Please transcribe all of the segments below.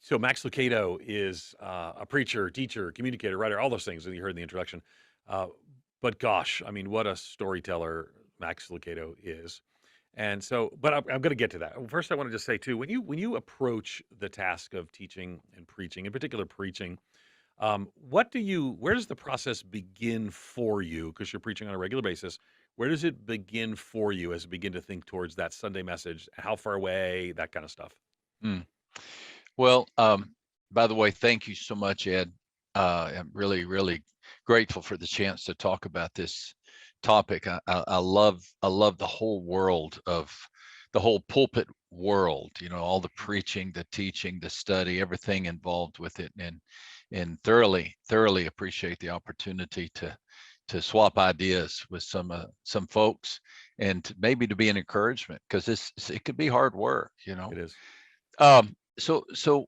So Max Lucado is a preacher, teacher, communicator, writer, all those things that you heard in the introduction. Uh, but gosh, I mean, what a storyteller Max Lucado is. And so, but I'm going to get to that. First, I want to just say too, when you approach the task of teaching and preaching, in particular preaching, where does the process begin for you? Because you're preaching on a regular basis. Where does it begin for you as you begin to think towards that Sunday message? How far away? That kind of stuff. Mm. Well, by the way, thank you so much, Ed. I'm really, really grateful for the chance to talk about this topic. I love the whole world of the whole pulpit world. You know, all the preaching, the teaching, the study, everything involved with it, and thoroughly appreciate the opportunity to swap ideas with some folks, and maybe to be an encouragement, because it could be hard work. It is. So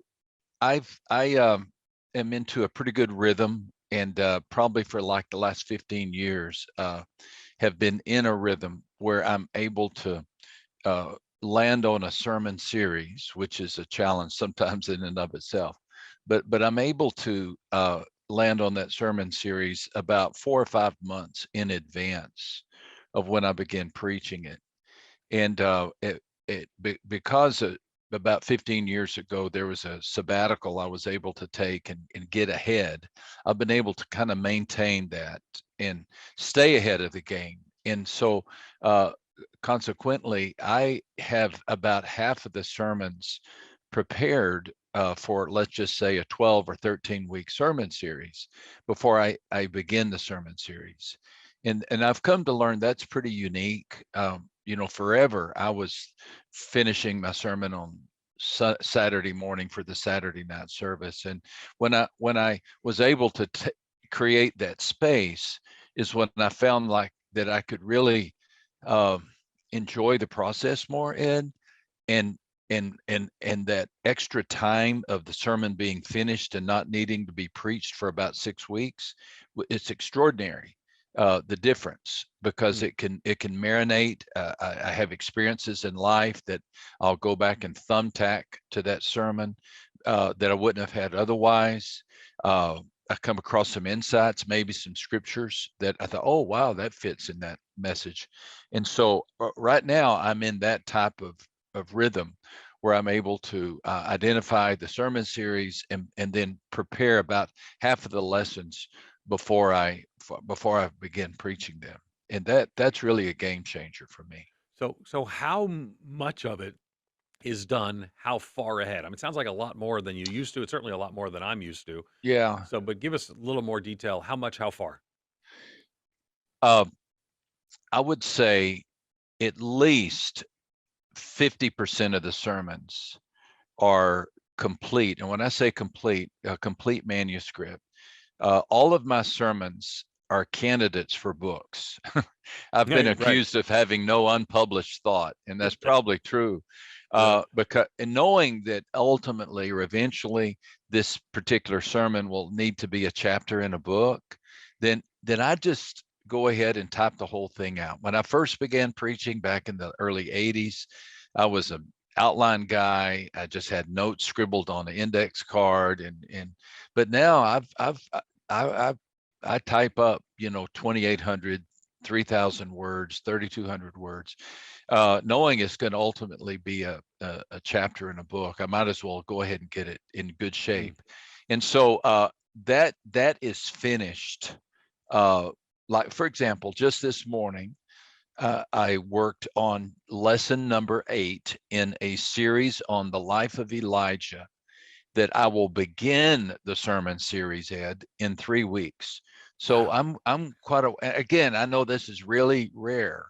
I am into a pretty good rhythm, and probably for like the last 15 years, have been in a rhythm where I'm able to uh, land on a sermon series, which is a challenge sometimes in and of itself. But I'm able to land on that sermon series about 4 or 5 months in advance of when I begin preaching it. And because about 15 years ago, there was a sabbatical I was able to take and get ahead. I've been able to kind of maintain that and stay ahead of the game. And so, consequently, I have about half of the sermons prepared for, let's just say, a 12 or 13-week sermon series before I begin the sermon series. And I've come to learn that's pretty unique. Forever I was finishing my sermon on Saturday morning for the Saturday night service, and when I was able to create that space is when I found like that I could really uh, enjoy the process more, Ed, and and that extra time of the sermon being finished and not needing to be preached for about 6 weeks. It's extraordinary, the difference, because Mm. it can marinate. I have experiences in life that I'll go back and thumbtack to that sermon that I wouldn't have had otherwise. I come across some insights, maybe some scriptures that I thought, oh wow, that fits in that message. And so right now I'm in that type of rhythm where I'm able to identify the sermon series and then prepare about half of the lessons before I begin preaching them. And that's really a game changer for me. So how much of it is done how far ahead? I mean, it sounds like a lot more than you used to. It's certainly a lot more than I'm used to. Yeah. So, but give us a little more detail. How much, how far? Uh, I would say at least 50% of the sermons are complete. And when I say complete, a complete manuscript, all of my sermons are candidates for books. I've been Right, right. accused of having no unpublished thought, and that's probably true. Yeah. Because and knowing that ultimately or eventually this particular sermon will need to be a chapter in a book, then I just go ahead and type the whole thing out. When I first began preaching back in the early 80s, I was an outline guy. I just had notes scribbled on an index card, and but now I, I I type up, 2,800, 3,000 words, 3,200 words, knowing it's going to ultimately be a chapter in a book. I might as well go ahead and get it in good Mm. shape. And so that is finished. Like, for example, just this morning, I worked on lesson number 8 in a series on the life of Elijah that I will begin the sermon series, Ed, in 3 weeks. So Wow. I'm again, I know this is really rare,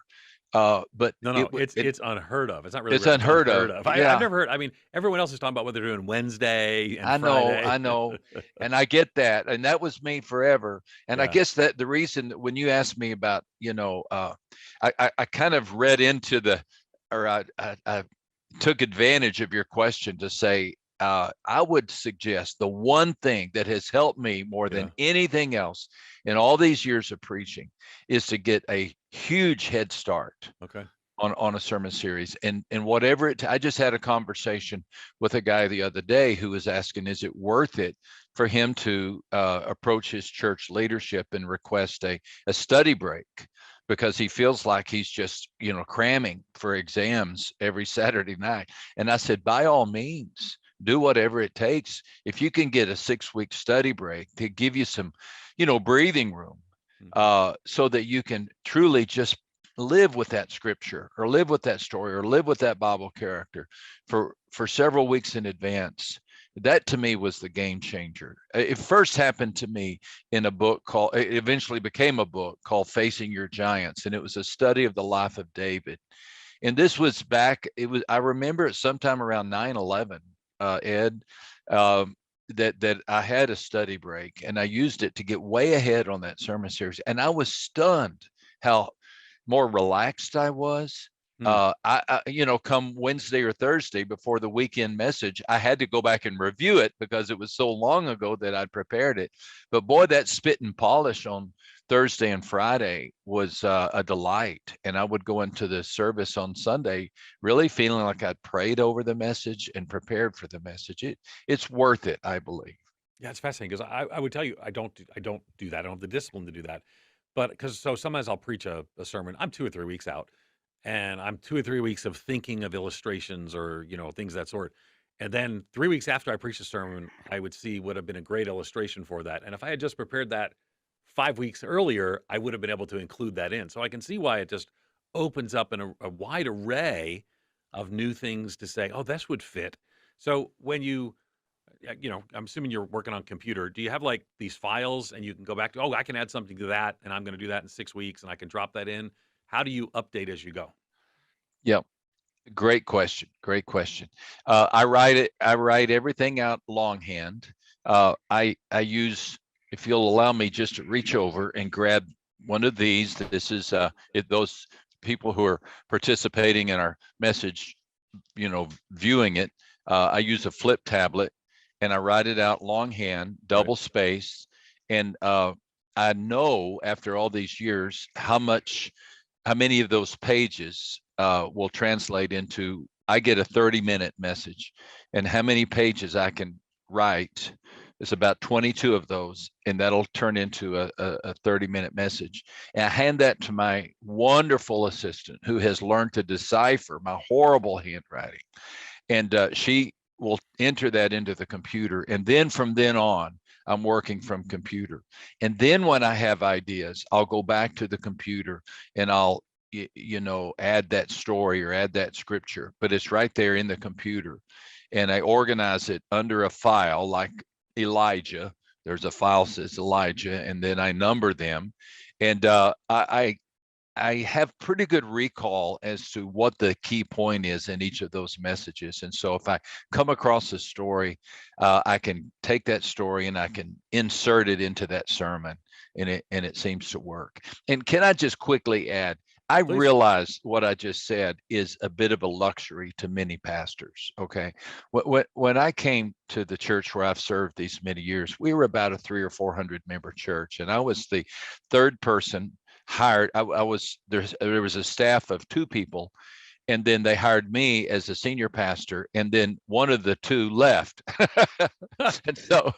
but No, no, it's unheard of. It's not really it's rare. It's unheard unheard of. of. I've Yeah, never heard. I mean, everyone else is talking about what they're doing Wednesday and I know, Friday. I know. And I get that. And that was me forever. And I Yeah. guess that the reason that when you asked me about, I kind of read into or I took advantage of your question to say, I would suggest the one thing that has helped me more Yeah. than anything else in all these years of preaching is to get a huge head start Okay. on a sermon series, and whatever I just had a conversation with a guy the other day who was asking, is it worth it for him to approach his church leadership and request a study break, because he feels like he's just, cramming for exams every Saturday night. And I said, by all means, do whatever it takes. If you can get a 6-week study break to give you some, breathing room, so that you can truly just live with that scripture, or live with that story, or live with that Bible character for several weeks in advance. That to me was the game changer. It first happened to me in a book called, it eventually became a book called Facing Your Giants, and it was a study of the life of David. And this was back, I remember it sometime around 9/11, Ed, that I had a study break, and I used it to get way ahead on that sermon series. And I was stunned how more relaxed I was. Mm. Come Wednesday or Thursday before the weekend message, I had to go back and review it because it was so long ago that I'd prepared it. But boy, that spit and polish on Thursday and Friday was a delight. And I would go into the service on Sunday really feeling like I'd prayed over the message and prepared for the message. It's worth it, I believe. Yeah, it's fascinating because I would tell you I don't do that. I don't have the discipline to do that. But because so sometimes I'll preach a sermon. I'm 2 or 3 weeks out, and I'm 2 or 3 weeks of thinking of illustrations or things of that sort. And then 3 weeks after I preach a sermon, I would see would have been a great illustration for that. And if I had just prepared that 5 weeks earlier, I would have been able to include that in. So I can see why it just opens up a wide array of new things to say. Oh, this would fit. So when I'm assuming you're working on computer. Do you have like these files and you can go back to, oh, I can add something to that and I'm going to do that in 6 weeks and I can drop that in? How do you update as you go? Yeah. Great question. Great question. I write everything out longhand. I use, if you'll allow me just to reach over and grab one of these. This is those people who are participating in our message, viewing it. I use a flip tablet, and I write it out longhand, Right. double spaced, and I know after all these years how many of those pages will translate into, I get a 30-minute message, and how many pages I can write. It's about 22 of those, and that'll turn into a 30-minute message. And I hand that to my wonderful assistant who has learned to decipher my horrible handwriting. And she will enter that into the computer. And then from then on, I'm working from computer. And then when I have ideas, I'll go back to the computer and I'll add that story or add that scripture, but it's right there in the computer. And I organize it under a file like Elijah. There's a file that says Elijah, and then I number them. And I have pretty good recall as to what the key point is in each of those messages. And so if I come across a story, I can take that story and I can insert it into that sermon, and it seems to work. And can I just quickly add, I Please. realize what I just said is a bit of a luxury to many pastors. Okay. When I came to the church where I've served these many years, we were about a 300 or 400 member church, and I was the third person hired. I was there was a staff of 2 people, and then they hired me as a senior pastor, and then one of the 2 left. And so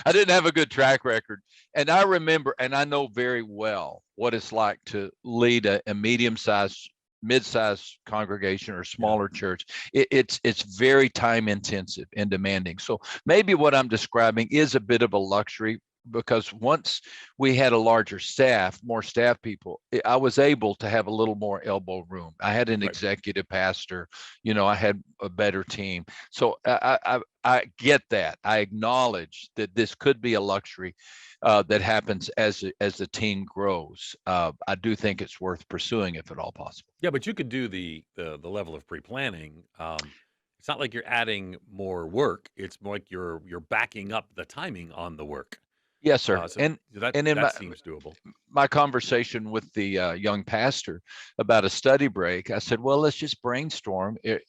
I didn't have a good track record. And I remember, and I know very well what it's like to lead a medium-sized, mid-sized congregation or Yeah. smaller church. It's very time intensive and demanding. So maybe what I'm describing is a bit of a luxury, because once we had a larger staff, more staff people, I was able to have a little more elbow room. I had an Right. executive pastor, I had a better team. So I get that. I acknowledge that this could be a luxury that happens as the team grows. I do think it's worth pursuing if at all possible. Yeah, but you could do the level of pre-planning. It's not like you're adding more work. It's more like you're backing up the timing on the work. Yes, sir. So And that and in that seems doable. my conversation with the young pastor about a study break, I said, well, let's just brainstorm. Do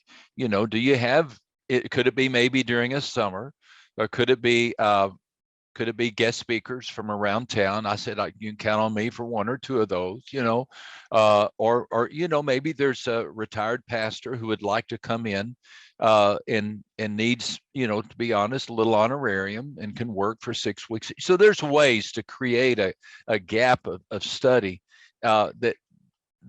you have it? Could it be maybe during a summer, or could it be Could it be guest speakers from around town? I said, you can count on me for one or two of those, or maybe there's a retired pastor who would like to come in and needs, to be honest, a little honorarium and can work for 6 weeks. So there's ways to create a gap of study that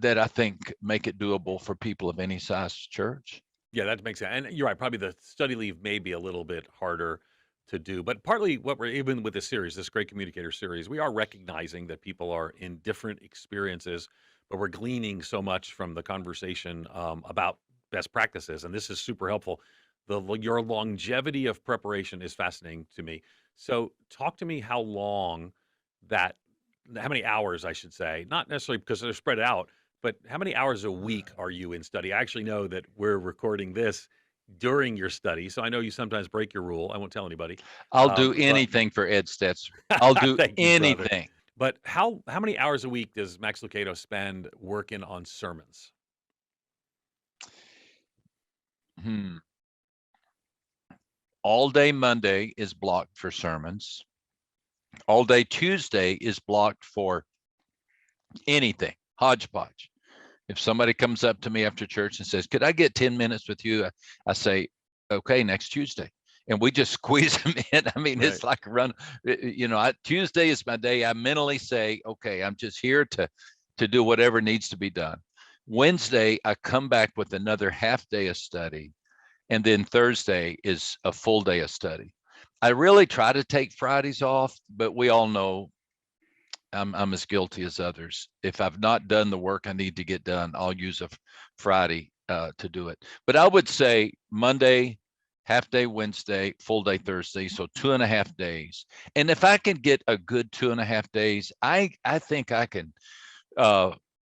I think make it doable for people of any size church. Yeah, that makes sense. And you're right. Probably the study leave may be a little bit harder to do, but partly what we're even with this series, this Great Communicator series, we are recognizing that people are in different experiences, but we're gleaning so much from the conversation about best practices, and this is super helpful. Your longevity of preparation is fascinating to me. So, talk to me how many hours, I should say, not necessarily because they're spread out, but how many hours a week are you in study? I actually know that we're recording this during your study, so I know you sometimes break your rule. I won't tell anybody. I'll do But anything for Ed Stetzer. I'll do thank you, brother. anything. But how many hours a week does Max Lucado spend working on sermons? All day Monday is blocked for sermons. All day Tuesday is blocked for anything, hodgepodge. If somebody comes up to me after church and says, could I get 10 minutes with you? I say, okay, next Tuesday. And we just squeeze them in. I mean, Right. it's like a run, Tuesday is my day. I mentally say, okay, I'm just here to do whatever needs to be done. Wednesday, I come back with another half day of study. And then Thursday is a full day of study. I really try to take Fridays off, but we all know I'm as guilty as others. If I've not done the work I need to get done, I'll use a Friday to do it. But I would say Monday, half day Wednesday, full day Thursday, so 2.5 days. And if I can get a good 2.5 days, I think I can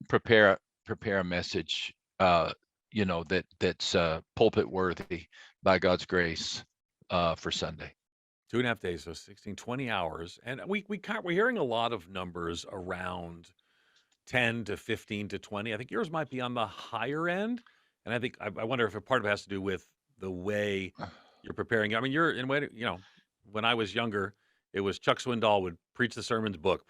prepare a message, that's pulpit worthy by God's grace for Sunday. 2.5 days, so 16, 20 hours. And we're hearing a lot of numbers around 10 to 15 to 20. I think yours might be on the higher end. And I wonder if a part of it has to do with the way you're preparing. I mean, you're in way, when I was younger, it was Chuck Swindoll would preach the sermon's book.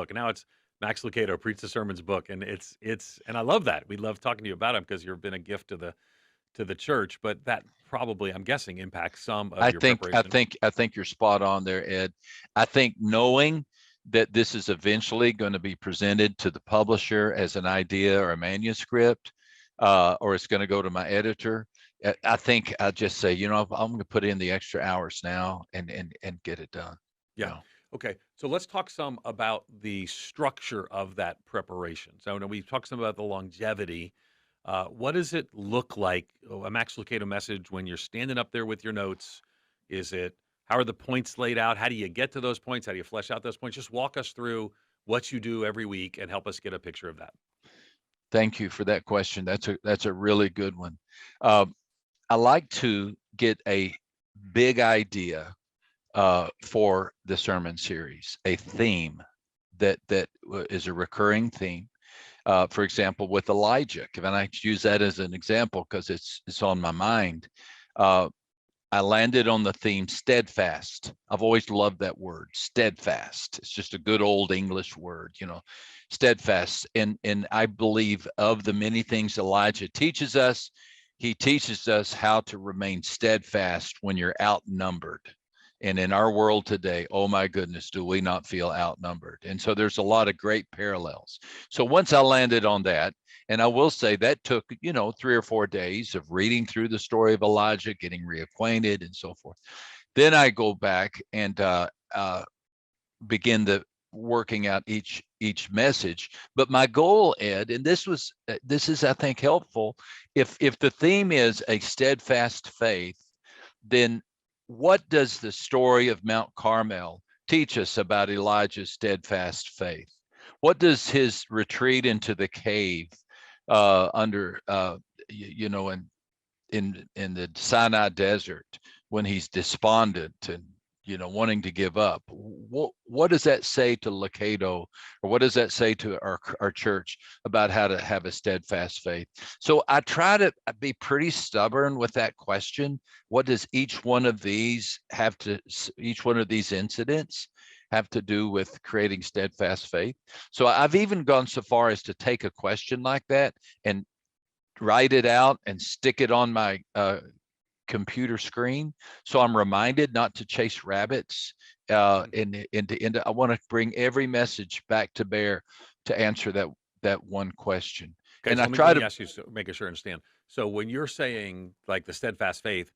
And now it's Max Lucado, preach the sermon's book. And and I love that. We love talking to you about it because you've been a gift to the church, but that probably, I'm guessing, impacts some of I your think I preparation. think I think you're spot on there, Ed. I think knowing that this is eventually going to be presented to the publisher as an idea or a manuscript, or it's going to go to my editor, I think I just say, I'm going to put in the extra hours now and get it done. Yeah. Okay. So let's talk some about the structure of that preparation. So now we've talked some about the longevity. What does it look like, a Max Lucado message, when you're standing up there with your notes? How are the points laid out? How do you get to those points? How do you flesh out those points? Just walk us through what you do every week and help us get a picture of that. Thank you for that question. That's a really good one. I like to get a big idea for the sermon series, a theme that is a recurring theme. For example, with Elijah, and I use that as an example because it's on my mind. I landed on the theme steadfast. I've always loved that word, steadfast. It's just a good old English word, steadfast. And I believe of the many things Elijah teaches us, he teaches us how to remain steadfast when you're outnumbered. And in our world today, oh my goodness, do we not feel outnumbered? And so there's a lot of great parallels. So once I landed on that, and I will say that took, 3 or 4 days of reading through the story of Elijah, getting reacquainted and so forth. Then I go back and begin the working out each message. But my goal, Ed, and this is, I think, helpful. If the theme is a steadfast faith, then what does the story of Mount Carmel teach us about Elijah's steadfast faith? What does his retreat into the cave under in the Sinai desert when he's despondent and wanting to give up. What does that say to Lucado, or what does that say to our church about how to have a steadfast faith? So I try to be pretty stubborn with that question. What does each one of these incidents have to do with creating steadfast faith? So I've even gone so far as to take a question like that and write it out and stick it on my computer screen, so I'm reminded not to chase rabbits. And I want to bring every message back to bear to answer that one question. Okay, And so I let try me to, ask you, so make sure I understand. So when you're saying like the steadfast faith,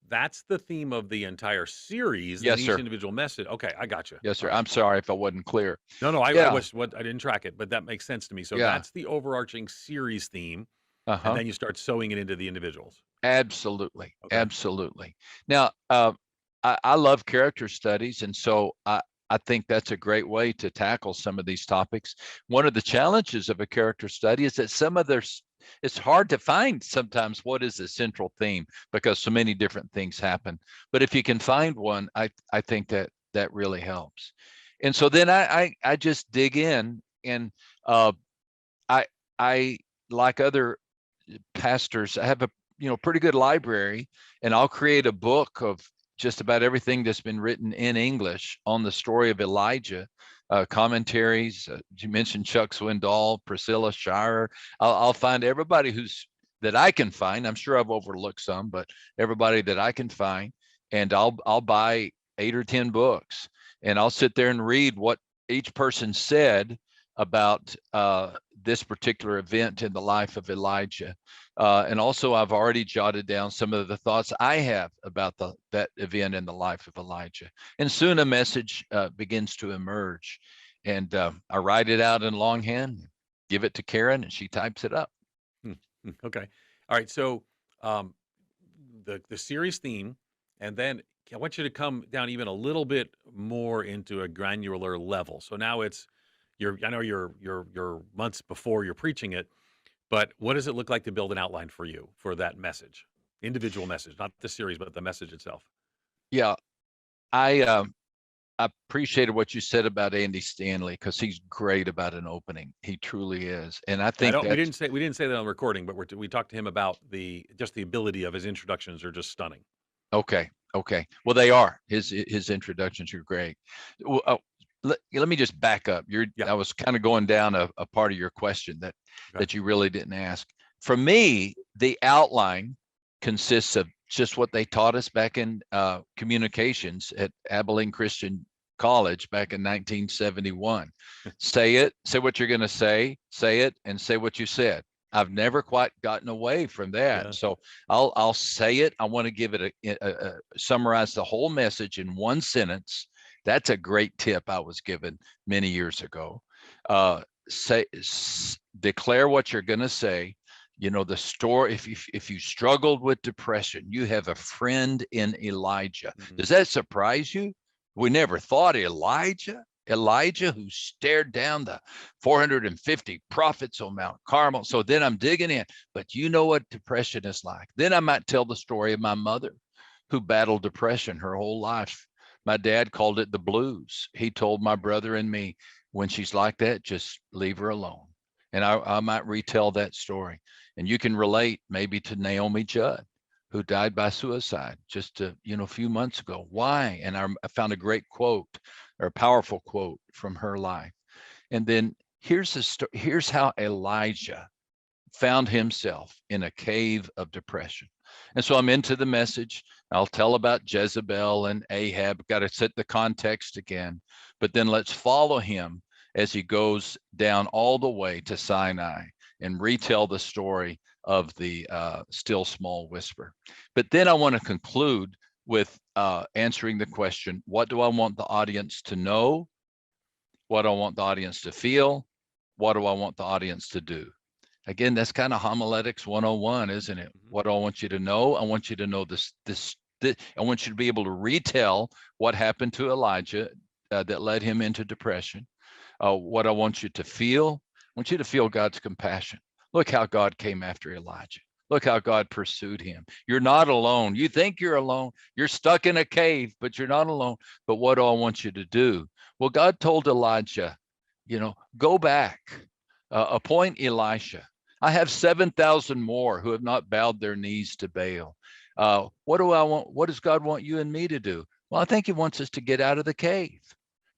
that's the theme of the entire series, then yes, each sir. individual message. Okay, I got you. Yes, All sir. right. I'm sorry if I wasn't clear. No, no, I Yeah, was what I didn't track it, but that makes sense to me. So yeah. that's the overarching series theme, and Uh-huh. then you start sewing it into the individuals. Absolutely. Okay. Absolutely. Now, I love character studies, and so I think that's a great way to tackle some of these topics. One of the challenges of a character study is that it's hard to find sometimes what is the central theme, because so many different things happen. But if you can find one, I think that really helps. And so then I just dig in, and uh, I I like other pastors, I have a pretty good library, and I'll create a book of just about everything that's been written in English on the story of Elijah. Commentaries. You mentioned Chuck Swindoll, Priscilla Shirer. I'll find everybody that I can find. I'm sure I've overlooked some, but everybody that I can find, and I'll buy 8 or 10 books, and I'll sit there and read what each person said about this particular event in the life of Elijah. And also, I've already jotted down some of the thoughts I have about that event in the life of Elijah. And soon a message begins to emerge. And I write it out in longhand, give it to Karen, and she types it up. Okay. All right. So um, the series theme, and then I want you to come down even a little bit more into a granular level. So now it's I know you're months before you're preaching it, but what does it look like to build an outline for you for that message, individual message, not the series, but the message itself? Yeah, I appreciated what you said about Andy Stanley, because he's great about an opening. He truly is, and I And I think don't. that's We didn't say that on recording, but we talked to him about just the ability of his introductions are just stunning. okay. Okay. Well, they are. His introductions are great. Well, let me just back up. Yeah. I was kind of going down a part of your question Okay. that you really didn't ask. For me, the outline consists of just what they taught us back in communications at Abilene Christian College back in 1971. Say what you're going to say it, and say what you said. I've never quite gotten away from that. Yeah. So I'll say it. I want to give it summarize the whole message in one sentence. That's a great tip I was given many years ago. Declare what you're going to say. The story. If you struggled with depression, you have a friend in Elijah. Mm-hmm. Does that surprise you? We never thought Elijah, who stared down the 450 prophets on Mount Carmel. So then I'm digging in, but you know what depression is like. Then I might tell the story of my mother, who battled depression her whole life. My dad called it the blues. He told my brother and me, when she's like that, just leave her alone. And I might retell that story. And you can relate maybe to Naomi Judd, who died by suicide just a few months ago. Why? And I found a great quote, or a powerful quote from her life. And then here's how Elijah found himself in a cave of depression. And so I'm into the message. I'll tell about Jezebel and Ahab. Got to set the context again. But then let's follow him as he goes down all the way to Sinai and retell the story of the still small whisper. But then I want to conclude with answering the question, what do I want the audience to know? What do I want the audience to feel? What do I want the audience to do? Again, that's kind of homiletics 101, isn't it? Mm-hmm. What do I want you to know? I want you to know this. I want you to be able to retell what happened to Elijah that led him into depression. What I want you to feel, I want you to feel God's compassion. Look how God came after Elijah. Look how God pursued him. You're not alone. You think you're alone. You're stuck in a cave, but you're not alone. But what do I want you to do? Well, God told Elijah, go back, appoint Elisha. I have 7,000 more who have not bowed their knees to Baal. What do I want? What does God want you and me to do? Well, I think he wants us to get out of the cave,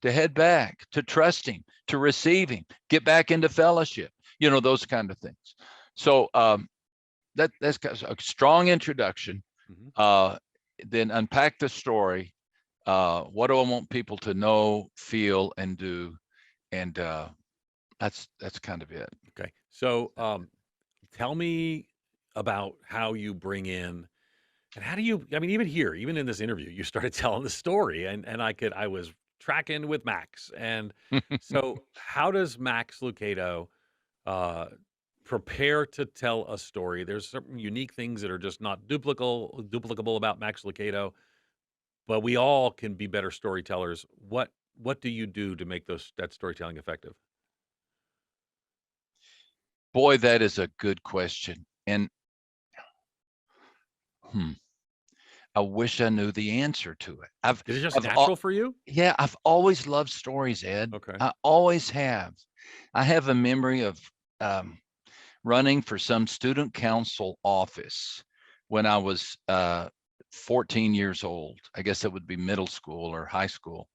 to head back, to trust him, to receive him, get back into fellowship, those kind of things. So that's a strong introduction. Mm-hmm. Then unpack the story. What do I want people to know, feel, and do? And that's kind of it. Okay. So tell me about how you bring in and how do you, I mean, even here, even in this interview, you started telling the story and I was tracking with Max. And so how does Max Lucado uh, prepare to tell a story? There's certain unique things that are just not duplicable about Max Lucado, but we all can be better storytellers. What do you do to make that storytelling effective? Boy, that is a good question. And I wish I knew the answer to it. Is it just I've natural for you? Yeah, I've always loved stories, Ed. Okay. I always have. I have a memory of um, running for some student council office when I was 14 years old. I guess it would be middle school or high school.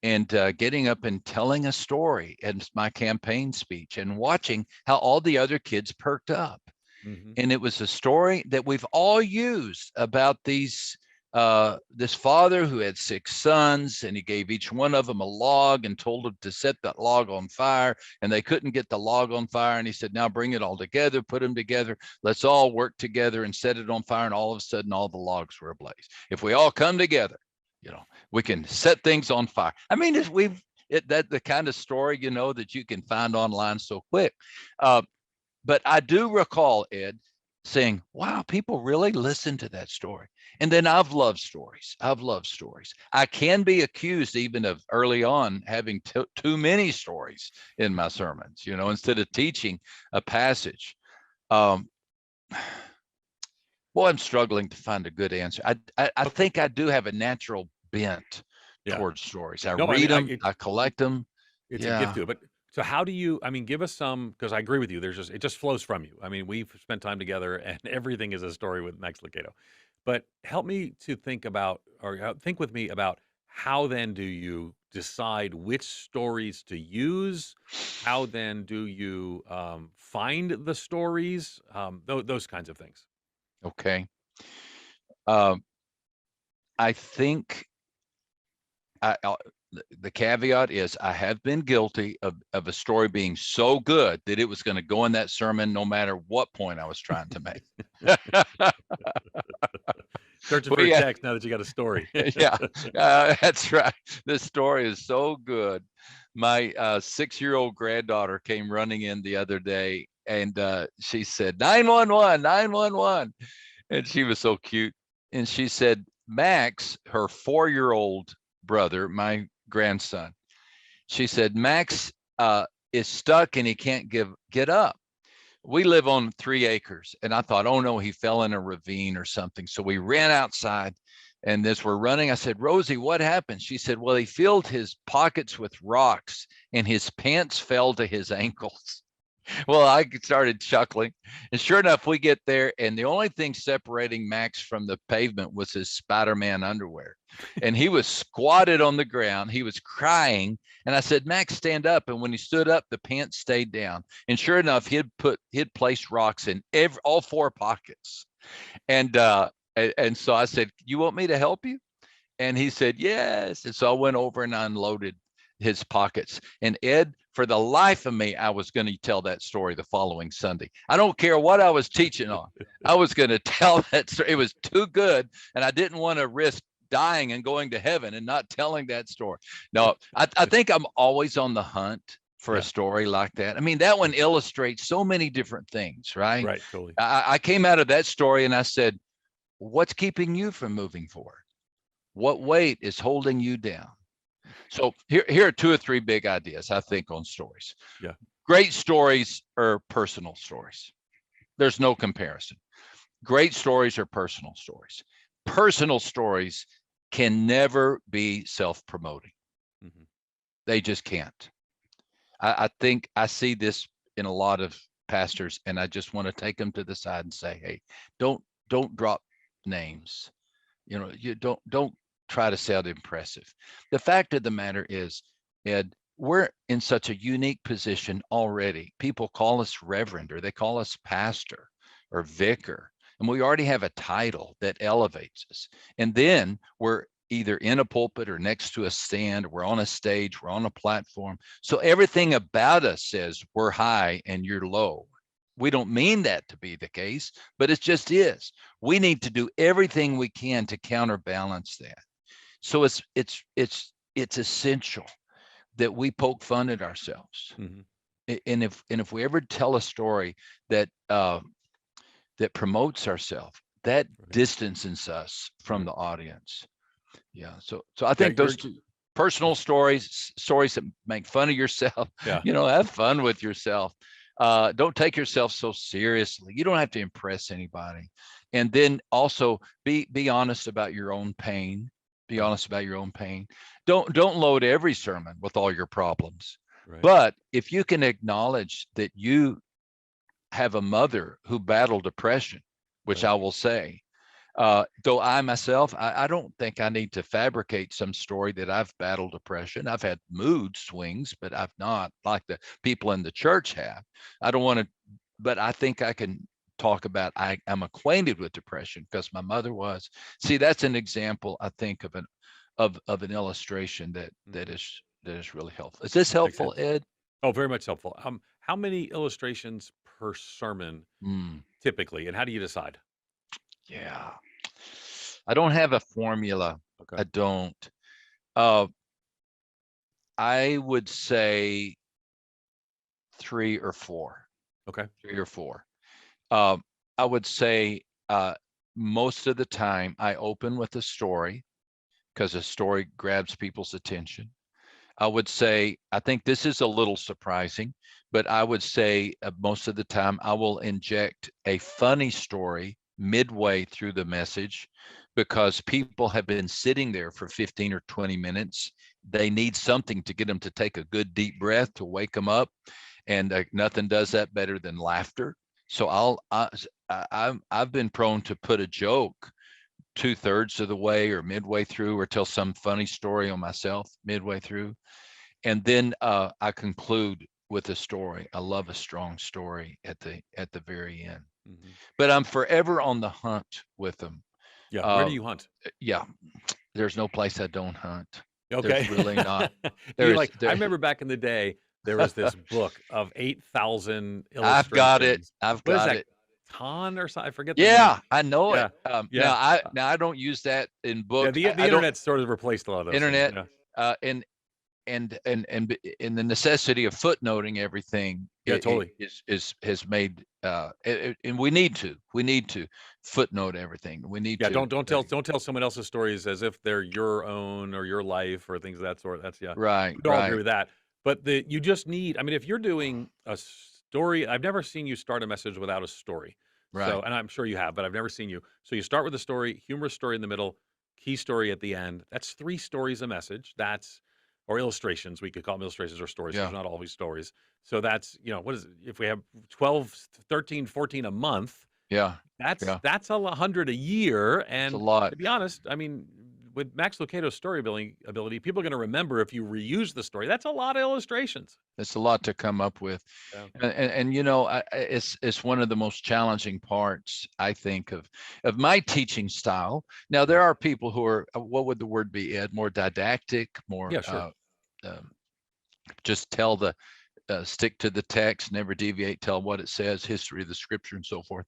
And getting up and telling a story as my campaign speech and watching how all the other kids perked up. Mm-hmm. And it was a story that we've all used about this father who had 6 sons, and he gave each one of them a log and told them to set that log on fire, and they couldn't get the log on fire, and he said, now bring it all together, put them together, let's all work together and set it on fire. And all of a sudden all the logs were ablaze. If we all come together, we can set things on fire. I mean, that the kind of story that you can find online so quick. But I do recall, Ed, saying, wow, people really listen to that story. And then I've loved stories. I can be accused even of early on having too many stories in my sermons, instead of teaching a passage. Boy, I'm struggling to find a good answer. I Okay. think I do have a natural bent Yeah. towards stories. I No, I read mean, them, I collect them. it's a gift Yeah. to it. But so how do you, I mean, give us some, because I agree with you. It just flows from you. I mean, we've spent time together and everything is a story with Max Lucado. But help me to think about, or think with me about how then do you decide which stories to use? How then do you find the stories? Those kinds of things. Okay. Um, I think the caveat is I have been guilty of a story being so good that it was going to go in that sermon no matter what point I was trying to make. Searching for a Yeah, text now that you got a story. yeah, that's right. This story is so good. My 6-year-old granddaughter came running in the other day, and she said, 911, 911. And she was so cute. And she said, Max, her 4-year-old brother, my grandson, she said, Max is stuck and he can't get up. We live on 3 acres. And I thought, oh no, he fell in a ravine or something. So we ran outside, and as we're running, I said, Rosie, what happened? She said, well, he filled his pockets with rocks and his pants fell to his ankles. Well, I started chuckling, and sure enough, we get there, and the only thing separating Max from the pavement was his Spider-Man underwear, and he was squatted on the ground. He was crying, and I said, Max, stand up. And when he stood up, the pants stayed down, and sure enough, he'd placed rocks in all 4 pockets, and so I said, you want me to help you? And he said, yes. And so I went over and unloaded his pockets. And Ed, for the life of me, I was going to tell that story the following Sunday. I don't care what I was teaching on. I was going to tell that story. It was too good. And I didn't want to risk dying and going to heaven and not telling that story. No, I think I'm always on the hunt for a Yeah. story like that. I mean, that one illustrates so many different things, right? Right. Totally. I came out of that story and I said, what's keeping you from moving forward? What weight is holding you down? So here are 2 or 3 big ideas, I think, on stories. Yeah. Great stories are personal stories. There's no comparison. Great stories are personal stories. Personal stories can never be self-promoting. Hmm. They just can't. I think I see this in a lot of pastors, and I just want to take them to the side and say, hey, don't drop names. You don't try to sound impressive. The fact of the matter is, Ed, we're in such a unique position already. People call us reverend, or they call us pastor or vicar, and we already have a title that elevates us. And then we're either in a pulpit or next to a stand, we're on a stage, we're on a platform. So everything about us says we're high and you're low. We don't mean that to be the case, but it just is. We need to do everything we can to counterbalance that. So it's essential that we poke fun at ourselves. Hmm. And if we ever tell a story that that promotes ourselves, that Right. distances us from Right. the audience. Yeah. So I Yeah, think those two personal stories, stories that make fun of yourself, yeah. have fun with yourself. Don't take yourself so seriously. You don't have to impress anybody. And then also be honest about your own pain. Be Yeah. honest about your own pain. Don't load every sermon with all your problems. Right. But if you can acknowledge that you have a mother who battled depression, which Right. I will say, though I myself, I don't think I need to fabricate some story that I've battled depression. I've had mood swings, but I've not like the people in the church have. I don't want to, but I think I can talk about I'm acquainted with depression because my mother was. See, that's an example, I think, of an illustration that that Hmm. is that is really helpful. Is this Makes helpful, sense. Ed? Oh, very much helpful. How many illustrations per sermon Mm, typically, and how do you decide? yeah. I don't have a formula. Okay. I don't. Uh, I would say three or four, Okay. 3 or 4. Um, I would say most of the time I open with a story because a story grabs people's attention. I would say, I think this is a little surprising, but I would say most of the time I will inject a funny story midway through the message because people have been sitting there for 15 or 20 minutes. They need something to get them to take a good deep breath to wake them up. And nothing does that better than laughter. So I've been prone to put a joke 2/3 of the way or midway through, or tell some funny story on myself midway through, and then I conclude with a story. I love a strong story at the very end. Hmm. But I'm forever on the hunt with them. Yeah. Where do Uh, you hunt? yeah, there's no place I don't hunt. There's Okay. really not. Do you There is like? I there. remember back in the day, there was this book of 8,000 I've got it. illustrations. I've What is got that? it. Ton or something? I forget the name. Yeah, I know it. Yeah. Yeah. Now I don't use that in Yeah. books. The I don't internet sort of replaced a lot of those things. internet. Yeah. And the necessity of footnoting everything Yeah. Totally. has made and we need to footnote everything. We need Yeah. to Don't tell someone else's stories as if they're your own or your life or things of that sort. That's yeah. right, We all agree right, with that. But you just need. I mean, if you're doing a story, I've never seen you start a message without a story. So, right. and I'm sure you have, but I've never seen you. So you start with a story, humorous story in the middle, key story at the end. That's 3 stories a message. That's or illustrations. We could call them illustrations or stories because Yeah, they're not always stories. So that's what is it? If we have 12, 13, 14 a month, yeah, that's yeah. that's a 100 a year. It's a And lot. to be honest, I mean, with Max Lucado's story building ability, people are going to remember if you reuse the story. That's a lot of illustrations. It's a lot to come up with, Yeah. and it's one of the most challenging parts, I think, of my teaching style. Now Yeah. there are people who are, what would the word be, Ed? More didactic, more Yeah. Sure. um, just tell the stick to the text, never deviate, tell what it says, history of the scripture, and so forth.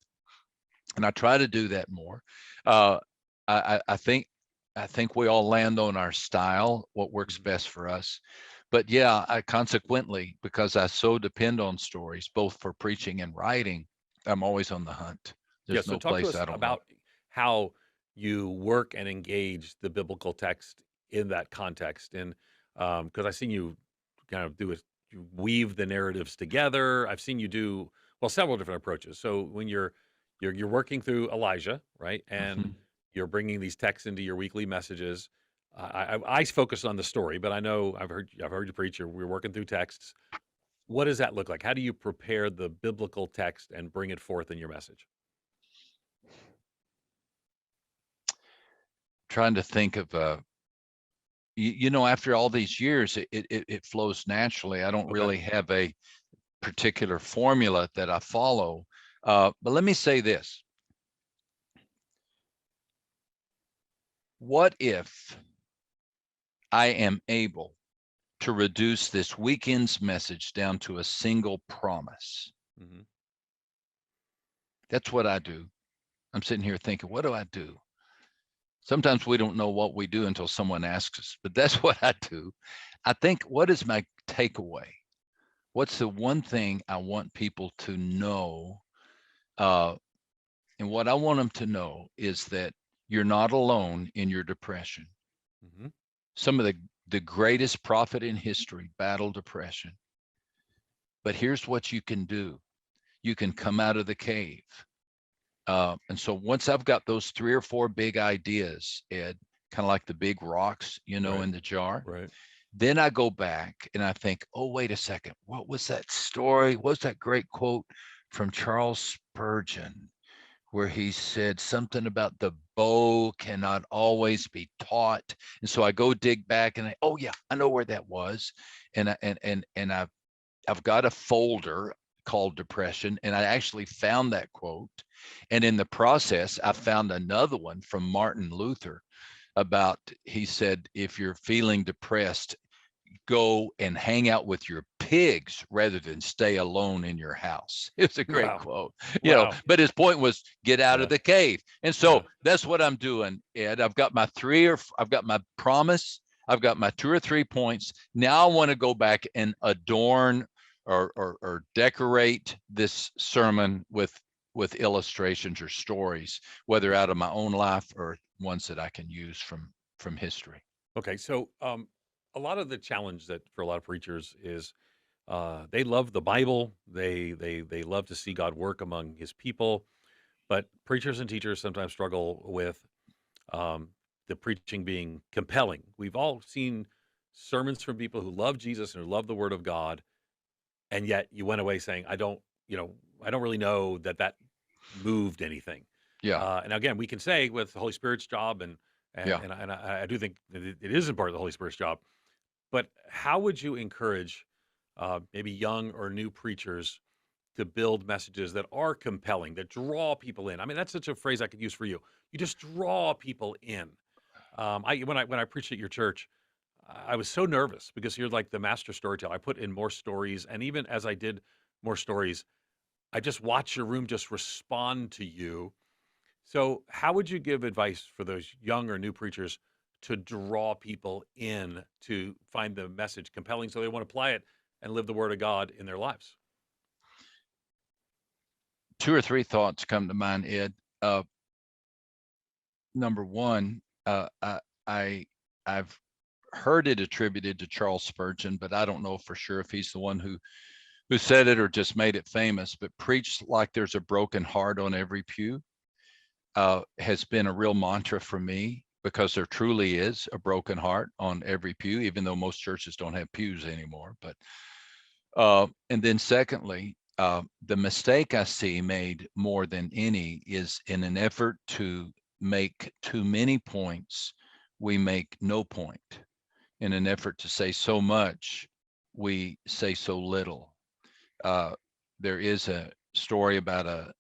And I try to do that more. Uh, I think we all land on our style, what works Mhm. best for us. But yeah, I consequently, because I so depend on stories, both for preaching and writing, I'm always on the hunt. Yeah. There's So no talk to place us I don't look. about how you work and engage the biblical text in that context. And because I've seen you kind of do it, you weave the narratives together. I've seen you do well, several different approaches. So when you're working through Elijah, right, and Mhm. you're bringing these texts into your weekly messages. I focus on the story, but I know I've heard you preach. We're working through texts. What does that look like? How do you prepare the biblical text and bring it forth in your message? Trying to think of after all these years, it flows naturally. I don't Okay. really have a particular formula that I follow. But let me say this. What if I am able to reduce this weekend's message down to a single promise? Hmm. That's what I do. I'm sitting here thinking, what do I do? Sometimes we don't know what we do until someone asks us, but that's what I do. I think, what is my takeaway? What's the one thing I want people to know? And what I want them to know is that you're not alone in your depression. Hmm. Some of the greatest prophet in history battled depression. But here's what you can do. You can come out of the cave. And so once I've got those 3 or 4 big ideas, Ed, kind of like the big rocks, Right. in the jar, Right. then I go back and I think, oh, wait a second. What was that story? What was that great quote from Charles Spurgeon, where he said something about the bow cannot always be taught? And so I go dig back and oh yeah, I know where that was. And I've got a folder called depression, and I actually found that quote. And in the process, I found another one from Martin Luther about, he said, if you're feeling depressed, go and hang out with your pigs rather than stay alone in your house. It's a great Wow. quote, Wow. but his point was get out Yeah. of the cave. And so Yeah. that's what I'm doing, Ed. I've got my promise. I've got my 2 or 3 points. Now I want to go back and adorn or decorate this sermon with illustrations or stories, whether out of my own life or ones that I can use from history. Okay. So, a lot of the challenge that for a lot of preachers is they love the Bible. They love to see God work among His people, but preachers and teachers sometimes struggle with um, the preaching being compelling. We've all seen sermons from people who love Jesus and who love the Word of God, and yet you went away saying, I don't really know that that moved anything." Yeah, And again, we can say with the Holy Spirit's job, and yeah. and, and I do think that it is in part the Holy Spirit's job. But how would you encourage maybe young or new preachers to build messages that are compelling, that draw people in? I mean, that's such a phrase I could use for you. You just draw people in. When I preached at your church, I was so nervous because you're like the master storyteller. I put in more stories, and even as I did more stories, I just watched your room just respond to you. So, how would you give advice for those young or new preachers to draw people in to find the message compelling so they want to apply it and live the word of God in their lives? 2 or 3 thoughts come to mind, Ed. Number one, I I've heard it attributed to Charles Spurgeon, but I don't know for sure if he's the one who said it or just made it famous. But preach like there's a broken heart on every pew has been a real mantra for me, because there truly is a broken heart on every pew, even though most churches don't have pews anymore. But and then secondly, the mistake I see made more than any is in an effort to make too many points, we make no point. In an effort to say so much, we say so little. Uh, there is a story about a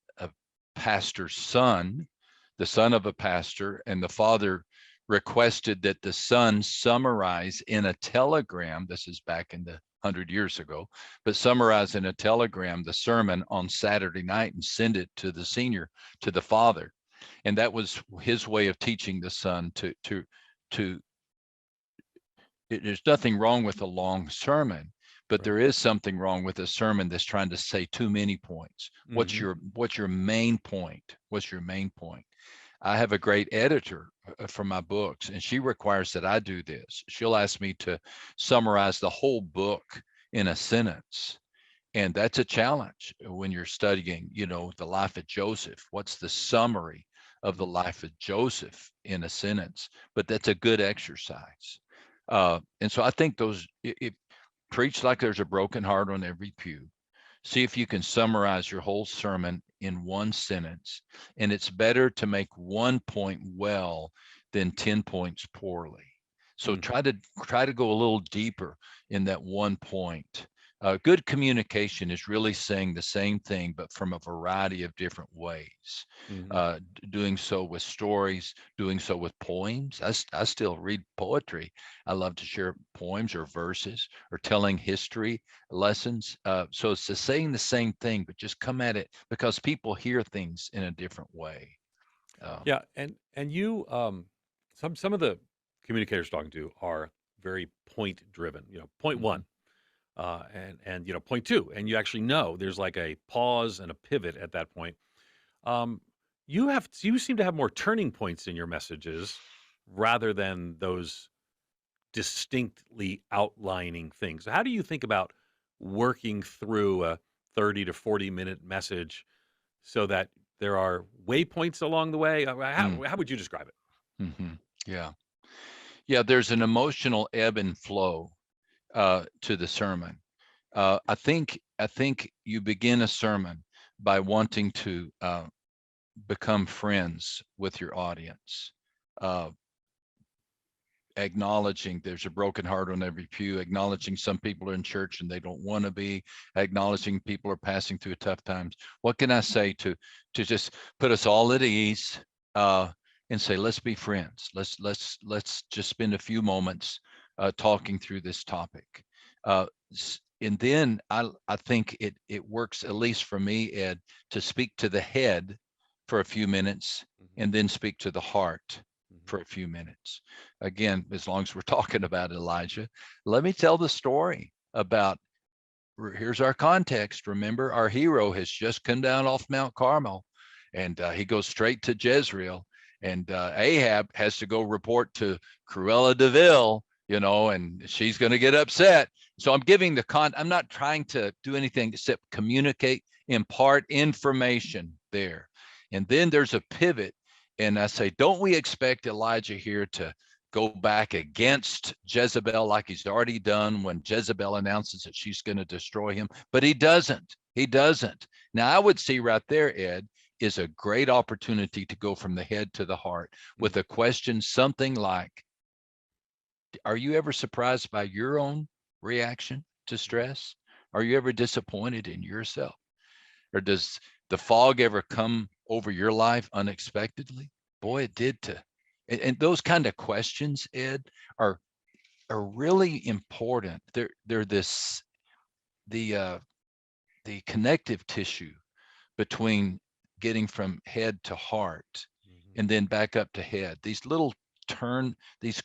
pastor's son, the son of a pastor, and the father requested that the son summarize in a telegram. This is back in the 100 years ago, but summarize in a telegram the sermon on Saturday night and send it to the father. And that was his way of teaching the son to there's nothing wrong with a long sermon, but Right. there is something wrong with a sermon that's trying to say too many points. What's Hmm. your main point? What's your main point? I have a great editor for my books, and she requires that I do this. She'll ask me to summarize the whole book in a sentence. And that's a challenge when you're studying, the life of Joseph. What's the summary of the Mhm. life of Joseph in a sentence? But that's a good exercise. And so I think preach like there's a broken heart on every pew. See if you can summarize your whole sermon in one sentence. And it's better to make 1 point well than 10 points poorly. So Mm. try to go a little deeper in that 1 point. Good communication is really saying the same thing, but from a variety of different ways. Mhm. Doing so with stories, doing so with poems. I still read poetry. I love to share poems or verses or telling history lessons. So it's saying the same thing, but just come at it because people hear things in a different way. Um, Yeah, and you some of the communicators talking to are very point driven. Point mhm, one, and point two, and you actually know there's like a pause and a pivot at that point. Um, you seem to have more turning points in your messages rather than those distinctly outlining things. How do you think about working through a 30 to 40-minute message so that there are waypoints along the way? mm, How would you describe it? mhm. Yeah. Yeah, there's an emotional ebb and flow to the sermon. I think you begin a sermon by wanting to become friends with your audience. Uh, Acknowledging there's a broken heart on every pew, acknowledging some people are in church and they don't want to be, acknowledging people are passing through tough times. What can I say to just put us all at ease, uh, and say, let's be friends. Let's just spend a few moments talking through this topic. Uh, and then I think it works, at least for me, Ed, to speak to the head for a few minutes Mhm, and then speak to the heart mhm, for a few minutes. Again, as long as we're talking about Elijah, let me tell the story about, here's our context. Remember, our hero has just come down off Mount Carmel, and he goes straight to Jezreel, and Ahab has to go report to Cruella de Vil, and she's going to get upset. So I'm giving I'm not trying to do anything except communicate, impart information there. And then there's a pivot, and I say, don't we expect Elijah here to go back against Jezebel like he's already done when Jezebel announces that she's going to destroy him? But he doesn't. He doesn't. Now, I would see right there, Ed, is a great opportunity to go from the head to the heart mm. with a question, something like, are you ever surprised by your own reaction to stress? Are you ever disappointed in yourself? Or does the fog ever come over your life unexpectedly? Boy, it did to. And those kind of questions, Ed, are are really important. They're the connective tissue between getting from head to heart Mhm. and then back up to head. These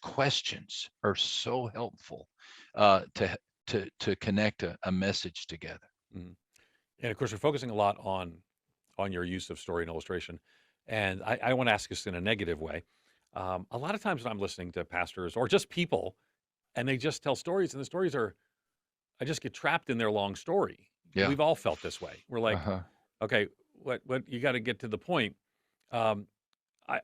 questions are so helpful to connect a message together. Mhm. And of course, we're focusing a lot on your use of story and illustration. And I want to ask this in a negative way. A lot of times when I'm listening to pastors or just people, and they just tell stories, and the stories are, I just get trapped in their long story. Yeah. We've all felt this way. We're like, Uh-huh. okay, what you got to get to the point. Um,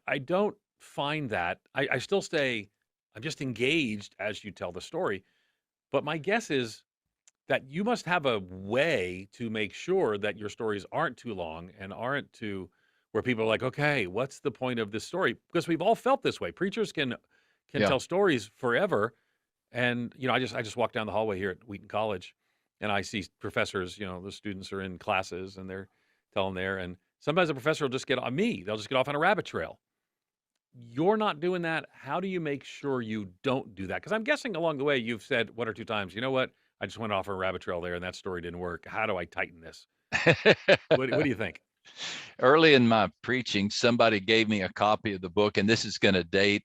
I don't find that. I still stay. I'm just engaged as you tell the story. But my guess is that you must have a way to make sure that your stories aren't too long and aren't too where people are like, okay, what's the point of this story? Because we've all felt this way. Preachers can Yeah. tell stories forever. And I just walk down the hallway here at Wheaton College, and I see professors. The students are in classes and they're telling there, and sometimes the professor will just get on me. They'll just get off on a rabbit trail. You're not doing that. How do you make sure you don't do that? Because I'm guessing along the way you've said one or two times, you know what? I just went off on a rabbit trail there and that story didn't work. How do I tighten this? What do you think? Early in my preaching, somebody gave me a copy of the book, and this is going to date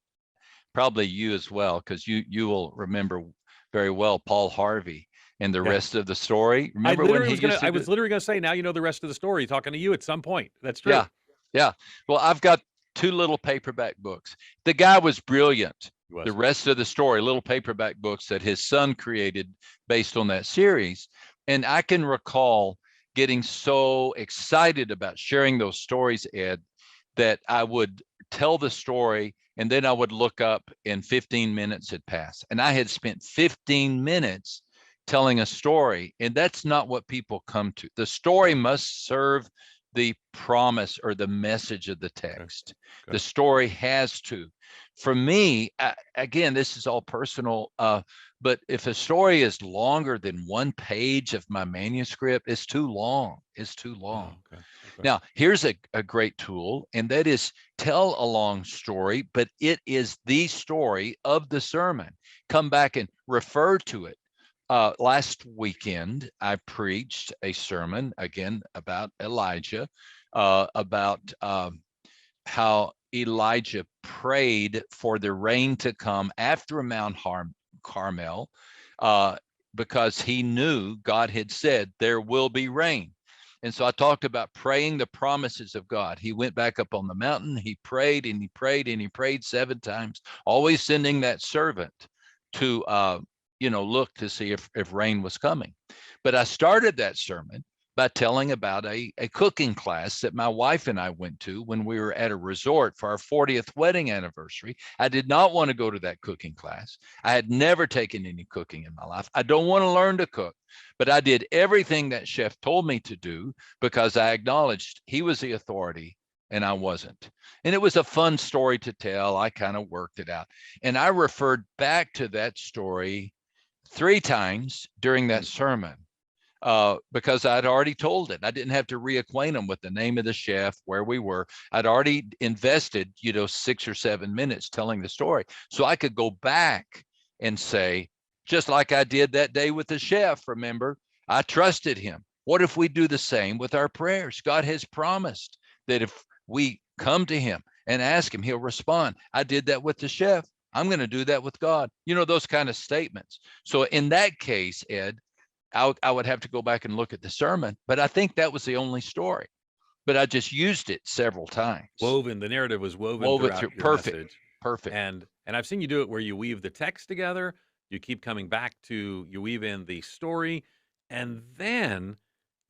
probably you as well, because you will remember very well Paul Harvey and the Yeah. rest of the story. Remember when he used to I do? was literally gonna say, now you know the rest of the story talking to you at some point. That's true. Yeah, yeah. Well, I've got two little paperback books. The guy was brilliant. He The was. rest of the story, little paperback books that his son created based on that series. And I can recall getting so excited about sharing those stories, Ed, that I would tell the story and then I would look up and 15 minutes had passed. And I had spent 15 minutes telling a story. And that's not what people come to. The story Right. must serve the promise or the message of the Okay. text. The Okay. story has to. For me, again, this is all personal. But if a story is longer than 1 page of my manuscript, it's too long. It's too long. Oh, okay. Okay. Now, here's a great tool, and that is tell a long story, but it is the story of the sermon. Come back and refer to it. Last weekend, I preached a sermon again about Elijah, about how Elijah prayed for the rain to come after Mount Carmel, uh, because he knew God had said there will be rain. And so I talked about praying the promises of God. He went back up on the mountain, he prayed and he prayed and he prayed 7 times, always sending that servant to look to see if rain was coming. But I started that sermon by telling about a cooking class that my wife and I went to when we were at a resort for our 40th wedding anniversary. I did not want to go to that cooking class. I had never taken any cooking in my life. I don't want to learn to cook, but I did everything that chef told me to do because I acknowledged he was the authority and I wasn't. And it was a fun story to tell. I kind of worked it out. And I referred back to that story 3 times during that Mm. sermon, because I'd already told it. I didn't have to reacquaint them with the name of the chef, where we were. I'd already invested, 6 or 7 minutes telling the story. So I could go back and say, just like I did that day with the chef, remember, I trusted him. What if we do the same with our prayers? God has promised that if we come to him and ask him, he'll respond. I did that with the chef. I'm going to do that with God. Those kind of statements. So in that case, Ed, I would have to go back and look at the sermon, but I think that was the only story. But I just used it several times. The narrative was woven Wove it through. throughout your Perfect. message. Perfect. And I've seen you do it where you weave the text together, you keep coming back to you weave in the story, and then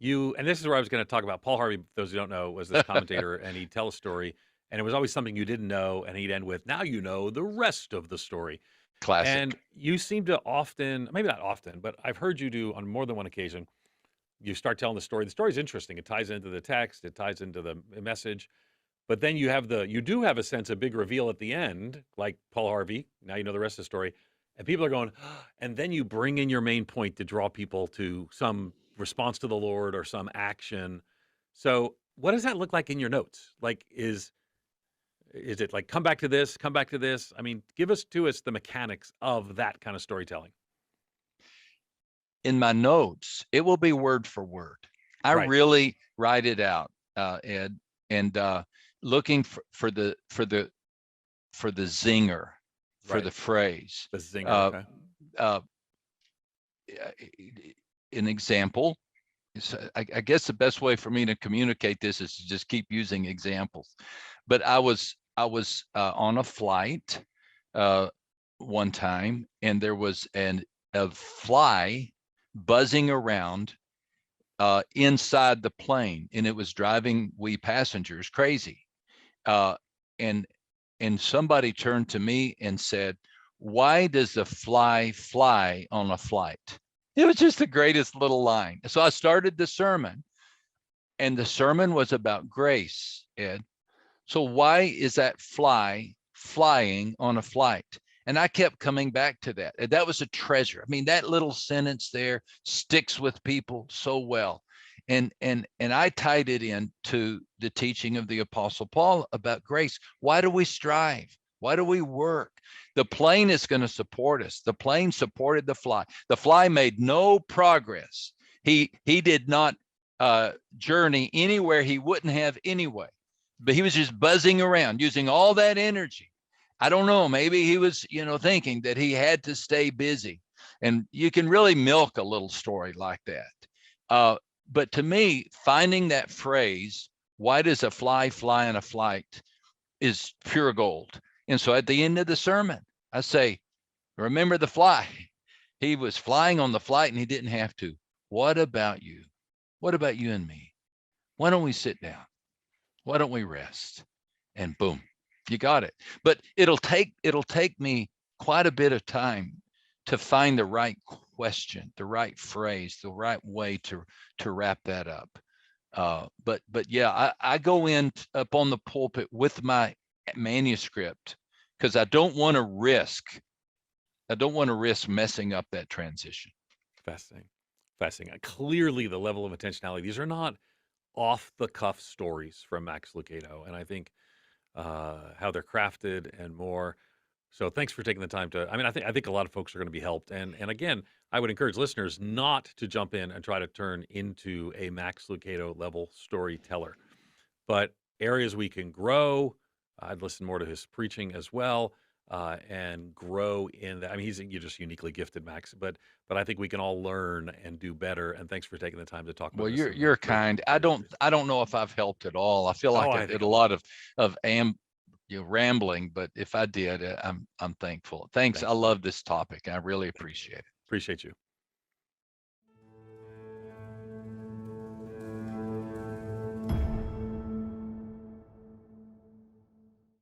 and this is where I was going to talk about Paul Harvey. Those who don't know, was this commentator, and he'd tell a story, and it was always something you didn't know, and he'd end with, "Now you know the rest of the story." And Classic. you seem to often, maybe not often, but I've heard you do on more than one occasion. You start telling the story. The story's interesting. It ties into the text. It ties into the message. But then you do have a sense of big reveal at the end, like Paul Harvey. Now you know the rest of the story, and people are going, and then you bring in your main point to draw people to some response to the Lord or some action. So, what does that look like in your notes? Like, is it like come back to this, come back to this? I mean, give us the mechanics of that kind of storytelling. In my notes, it will be word for word. I Right, really write it out, Ed, and looking for the zinger, for right. the phrase. The zinger. Uh, Okay. uh, an example. So I guess the best way for me to communicate this is to just keep using examples. But I was on a flight one time, and there was a fly buzzing around inside the plane, and it was driving we passengers crazy. Uh, and somebody turned to me and said, "Why does the fly fly on a flight?" It was just the greatest little line. So I started the sermon, and the sermon was about grace, Ed. So why is that fly flying on a flight? And I kept coming back to that. And that was a treasure. I mean, that little sentence there sticks with people so well. And I tied it in to the teaching of the Apostle Paul about grace. Why do we strive? Why do we work? The plane is going to support us. The plane supported the fly. The fly made no progress. He did not journey anywhere he wouldn't have anyway, but he was just buzzing around using all that energy. I don't know, maybe he was, thinking that he had to stay busy. And you can really milk a little story like that. But to me, finding that phrase, why does a fly fly on a flight, is pure gold. And so at the end of the sermon, I say, remember the fly. He was flying on the flight and he didn't have to. What about you? What about you and me? Why don't we sit down? Why don't we rest? And boom, you got it. But it'll take me quite a bit of time to find the right question, the right phrase, the right way to wrap that up. But yeah, I go in up on the pulpit with my manuscript because I don't want to risk messing up that transition. Fascinating. Fascinating. Clearly, the level of intentionality. These are not off the cuff stories from Max Lucado, and I think how they're crafted and more. So thanks for taking the time to. I mean, I think a lot of folks are going to be helped, and again, I would encourage listeners not to jump in and try to turn into a Max Lucado level storyteller, but areas we can grow. I'd listen more to his preaching as well, and grow in that. I mean, you're just uniquely gifted, Max, but I think we can all learn and do better. And thanks for taking the time to talk about Well, this. you're Great, kind. I great don't series. I don't know if I've helped at all. I feel Oh, like I I did think a a lot. lot of rambling, but if I did, I'm thankful. Thanks. I Thanks. love this topic. I really appreciate it. Appreciate you.